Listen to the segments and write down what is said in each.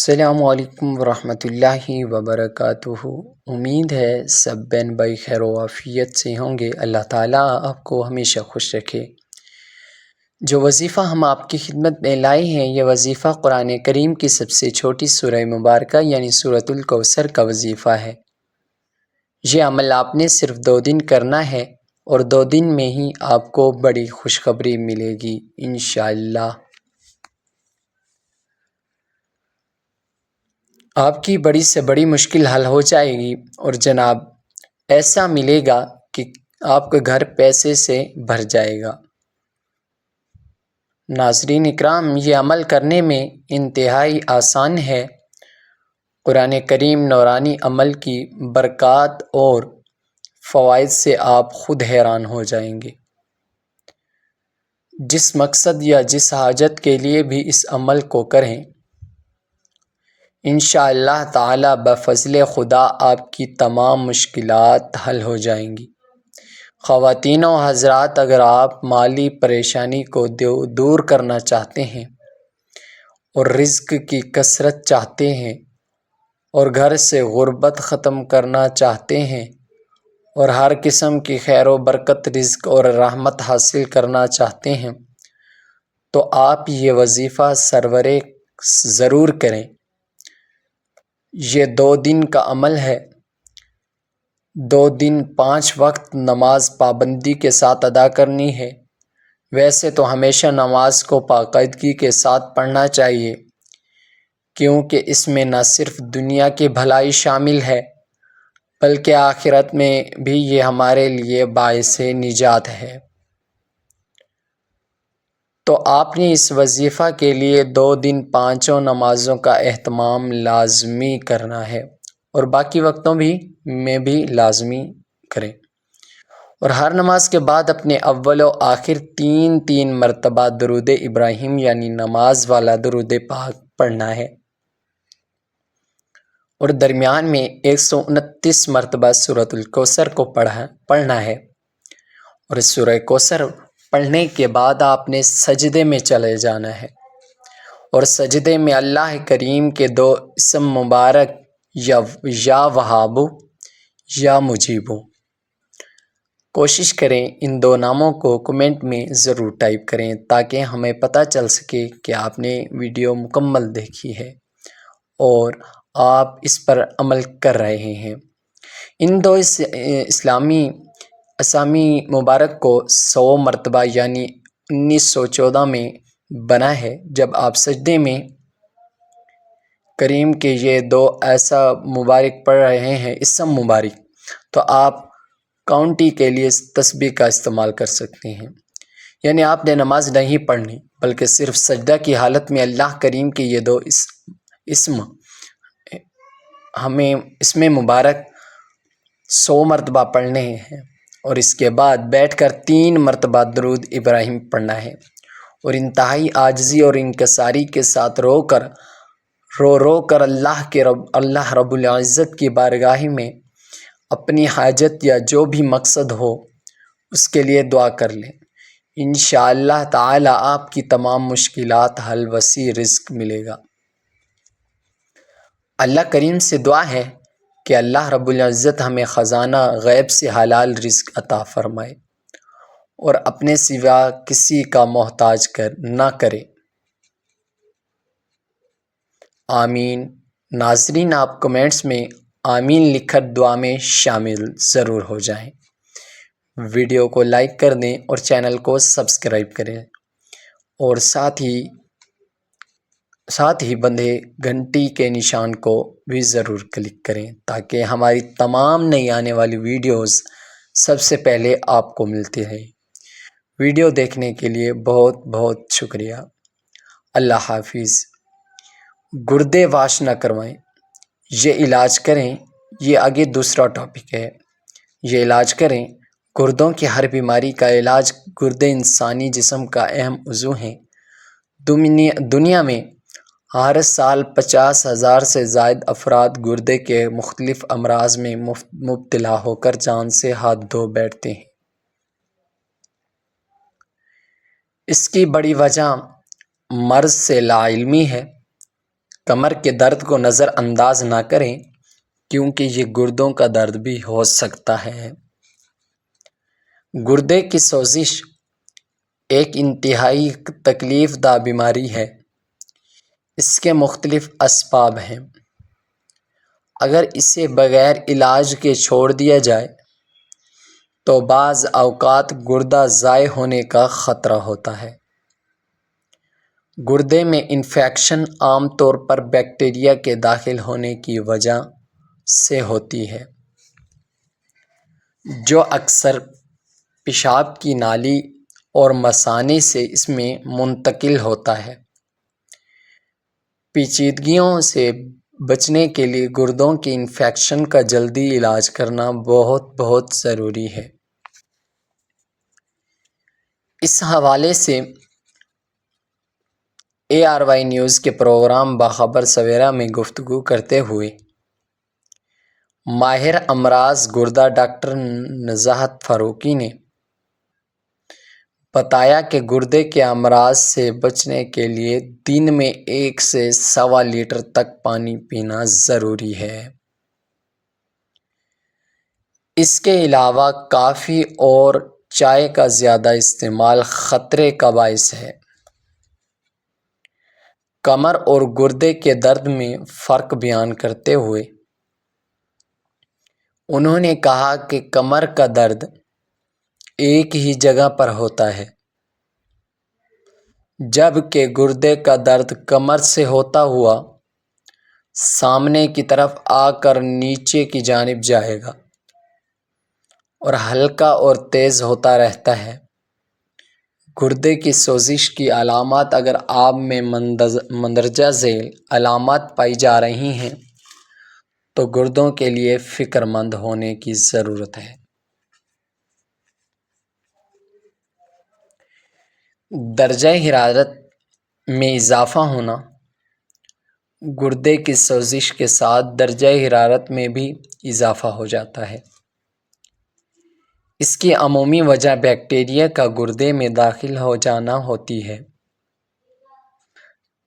السلام علیکم ورحمۃ اللہ وبرکاتہ۔ امید ہے سب بہن بھائی خیر و عافیت سے ہوں گے۔ اللہ تعالیٰ آپ کو ہمیشہ خوش رکھے۔ جو وظیفہ ہم آپ کی خدمت میں لائے ہیں، یہ وظیفہ قرآن کریم کی سب سے چھوٹی سورہ مبارکہ یعنی سورۃ الکوثر کا وظیفہ ہے۔ یہ عمل آپ نے صرف 2 دن کرنا ہے اور 2 دن میں ہی آپ کو بڑی خوشخبری ملے گی انشاءاللہ۔ آپ کی بڑی سے بڑی مشکل حل ہو جائے گی اور جناب ایسا ملے گا کہ آپ کا گھر پیسے سے بھر جائے گا۔ ناظرین اکرام، یہ عمل کرنے میں انتہائی آسان ہے۔ قرآن کریم نورانی عمل کی برکات اور فوائد سے آپ خود حیران ہو جائیں گے۔ جس مقصد یا جس حاجت کے لیے بھی اس عمل کو کریں، انشاءاللہ تعالی بفضل خدا آپ کی تمام مشکلات حل ہو جائیں گی۔ خواتین و حضرات، اگر آپ مالی پریشانی کو دور کرنا چاہتے ہیں اور رزق کی کثرت چاہتے ہیں اور گھر سے غربت ختم کرنا چاہتے ہیں اور ہر قسم کی خیر و برکت، رزق اور رحمت حاصل کرنا چاہتے ہیں تو آپ یہ وظیفہ سرورے ضرور کریں۔ یہ 2 دن کا عمل ہے۔ 2 دن 5 وقت نماز پابندی کے ساتھ ادا کرنی ہے۔ ویسے تو ہمیشہ نماز کو باقاعدگی کے ساتھ پڑھنا چاہیے، کیونکہ اس میں نہ صرف دنیا کی بھلائی شامل ہے بلکہ آخرت میں بھی یہ ہمارے لیے باعث نجات ہے۔ تو آپ نے اس وظیفہ کے لیے 2 دن 5 نمازوں کا اہتمام لازمی کرنا ہے اور باقی وقتوں میں بھی لازمی کریں، اور ہر نماز کے بعد اپنے اول و آخر 3 مرتبہ درود ابراہیم یعنی نماز والا درود پاک پڑھنا ہے، اور درمیان میں 129 مرتبہ سورۃ الکوثر کو پڑھنا ہے، اور اس سورہ کوثر پڑھنے کے بعد آپ نے سجدے میں چلے جانا ہے، اور سجدے میں اللہ کریم کے 2 اسم مبارک یا وہابو یا مجیبو، کوشش کریں ان 2 ناموں کو کمنٹ میں ضرور ٹائپ کریں تاکہ ہمیں پتہ چل سکے کہ آپ نے ویڈیو مکمل دیکھی ہے اور آپ اس پر عمل کر رہے ہیں۔ ان 2 اسلامی اسامی مبارک کو 100 مرتبہ یعنی 1914 میں بنا ہے۔ جب آپ سجدے میں کریم کے یہ 2 ایسا مبارک پڑھ رہے ہیں اسم مبارک، تو آپ کاؤنٹی کے لیے تسبیح کا استعمال کر سکتے ہیں، یعنی آپ نے نماز نہیں پڑھنی بلکہ صرف سجدہ کی حالت میں اللہ کریم کے یہ 2 اسم ہمیں اسم مبارک 100 مرتبہ پڑھنے ہیں، اور اس کے بعد بیٹھ کر 3 مرتبہ درود ابراہیم پڑھنا ہے، اور انتہائی عاجزی اور انکساری کے ساتھ رو کر اللہ رب العزت کی بارگاہ میں اپنی حاجت یا جو بھی مقصد ہو اس کے لیے دعا کر لیں۔ انشاءاللہ تعالی آپ کی تمام مشکلات حل، وسیع رزق ملے گا۔ اللہ کریم سے دعا ہے کہ اللہ رب العزت ہمیں خزانہ غیب سے حلال رزق عطا فرمائے اور اپنے سوا کسی کا محتاج نہ کرے، آمین۔ ناظرین، آپ کمنٹس میں آمین لکھ کر دعا میں شامل ضرور ہو جائیں۔ ویڈیو کو لائک کر دیں اور چینل کو سبسکرائب کریں، اور ساتھ ہی بندے گھنٹی کے نشان کو بھی ضرور کلک کریں تاکہ ہماری تمام نئی آنے والی ویڈیوز سب سے پہلے آپ کو ملتی رہیں۔ ویڈیو دیکھنے کے لیے بہت بہت شکریہ۔ اللہ حافظ۔ گردے واش نہ کروائیں، یہ علاج کریں۔ یہ آگے دوسرا ٹاپک ہے، یہ علاج کریں۔ گردوں کی ہر بیماری کا علاج گردے انسانی جسم کا اہم عضو ہیں۔ دنیا میں ہر سال 50,000 سے زائد افراد گردے کے مختلف امراض میں مبتلا ہو کر جان سے ہاتھ دھو بیٹھتے ہیں۔ اس کی بڑی وجہ مرض سے لا علمی ہے۔ کمر کے درد کو نظر انداز نہ کریں کیونکہ یہ گردوں کا درد بھی ہو سکتا ہے۔ گردے کی سوزش ایک انتہائی تکلیف دہ بیماری ہے۔ اس کے مختلف اسباب ہیں۔ اگر اسے بغیر علاج کے چھوڑ دیا جائے تو بعض اوقات گردہ ضائع ہونے کا خطرہ ہوتا ہے۔ گردے میں انفیکشن عام طور پر بیکٹیریا کے داخل ہونے کی وجہ سے ہوتی ہے، جو اکثر پیشاب کی نالی اور مثانے سے اس میں منتقل ہوتا ہے۔ پیچیدگیوں سے بچنے کے لیے گردوں کے انفیکشن کا جلدی علاج کرنا بہت ضروری ہے۔ اس حوالے سے ARY نیوز کے پروگرام باخبر سویرا میں گفتگو کرتے ہوئے ماہر امراض گردہ ڈاکٹر نزاہت فاروقی نے بتایا کہ گردے کے امراض سے بچنے کے لیے دن میں 1 سے 1.25 لیٹر تک پانی پینا ضروری ہے۔ اس کے علاوہ کافی اور چائے کا زیادہ استعمال خطرے کا باعث ہے۔ کمر اور گردے کے درد میں فرق بیان کرتے ہوئے انہوں نے کہا کہ کمر کا درد ایک ہی جگہ پر ہوتا ہے، جبکہ گردے کا درد کمر سے ہوتا ہوا سامنے کی طرف آ کر نیچے کی جانب جائے گا اور ہلکا اور تیز ہوتا رہتا ہے۔ گردے کی سوزش کی علامات اگر آپ میں مندرجہ ذیل علامات پائی جا رہی ہیں تو گردوں کے لیے فکر مند ہونے کی ضرورت ہے۔ درجہ حرارت میں اضافہ ہونا گردے کی سوزش کے ساتھ درجہ حرارت میں بھی اضافہ ہو جاتا ہے۔ اس کی عمومی وجہ بیکٹیریا کا گردے میں داخل ہو جانا ہوتی ہے۔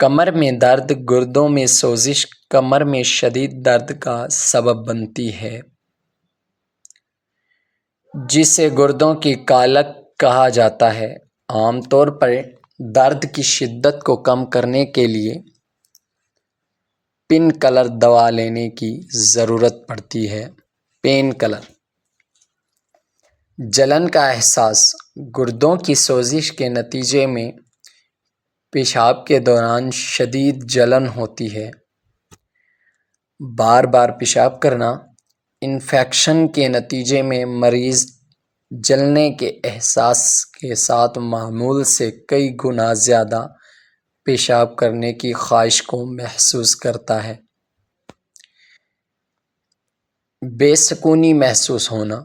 کمر میں درد گردوں میں سوزش کمر میں شدید درد کا سبب بنتی ہے، جسے گردوں کی کالک کہا جاتا ہے۔ عام طور پر درد کی شدت کو کم کرنے کے لیے پین کلر دوا لینے کی ضرورت پڑتی ہے۔ Painkiller. جلن کا احساس گردوں کی سوزش کے نتیجے میں پیشاب کے دوران شدید جلن ہوتی ہے۔ بار بار پیشاب کرنا انفیکشن کے نتیجے میں مریض جلنے کے احساس کے ساتھ معمول سے کئی گنا زیادہ پیشاب کرنے کی خواہش کو محسوس کرتا ہے۔ بے سکونی محسوس ہونا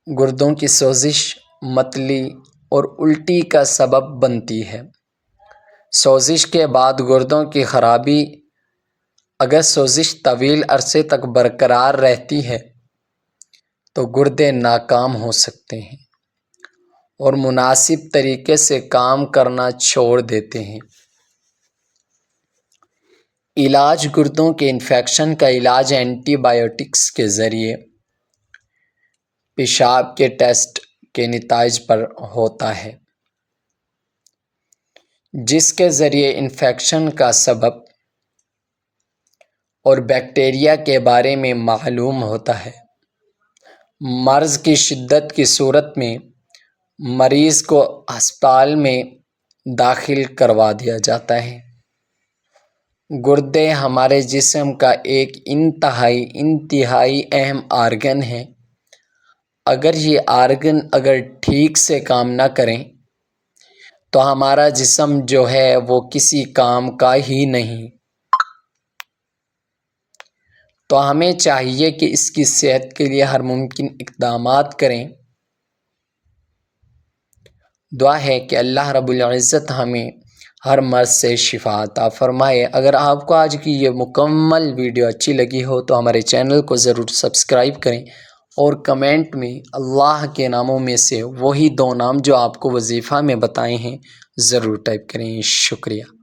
گردوں کی سوزش متلی اور الٹی کا سبب بنتی ہے۔ سوزش کے بعد گردوں کی خرابی اگر سوزش طویل عرصے تک برقرار رہتی ہے تو گردے ناکام ہو سکتے ہیں اور مناسب طریقے سے کام کرنا چھوڑ دیتے ہیں۔ علاج گردوں کے انفیکشن کا علاج اینٹی بائیوٹکس کے ذریعے پیشاب کے ٹیسٹ کے نتائج پر ہوتا ہے، جس کے ذریعے انفیکشن کا سبب اور بیکٹیریا کے بارے میں معلوم ہوتا ہے۔ مرض کی شدت کی صورت میں مریض کو ہسپتال میں داخل کروا دیا جاتا ہے۔ گردے ہمارے جسم کا ایک انتہائی اہم آرگن ہے۔ اگر یہ آرگن ٹھیک سے کام نہ کریں تو ہمارا جسم جو ہے وہ کسی کام کا ہی نہیں۔ تو ہمیں چاہیے کہ اس کی صحت کے لیے ہر ممکن اقدامات کریں۔ دعا ہے کہ اللہ رب العزت ہمیں ہر مرض سے شفا عطا فرمائے۔ اگر آپ کو آج کی یہ مکمل ویڈیو اچھی لگی ہو تو ہمارے چینل کو ضرور سبسکرائب کریں اور کمنٹ میں اللہ کے ناموں میں سے وہی 2 نام جو آپ کو وظیفہ میں بتائے ہیں ضرور ٹائپ کریں۔ شکریہ۔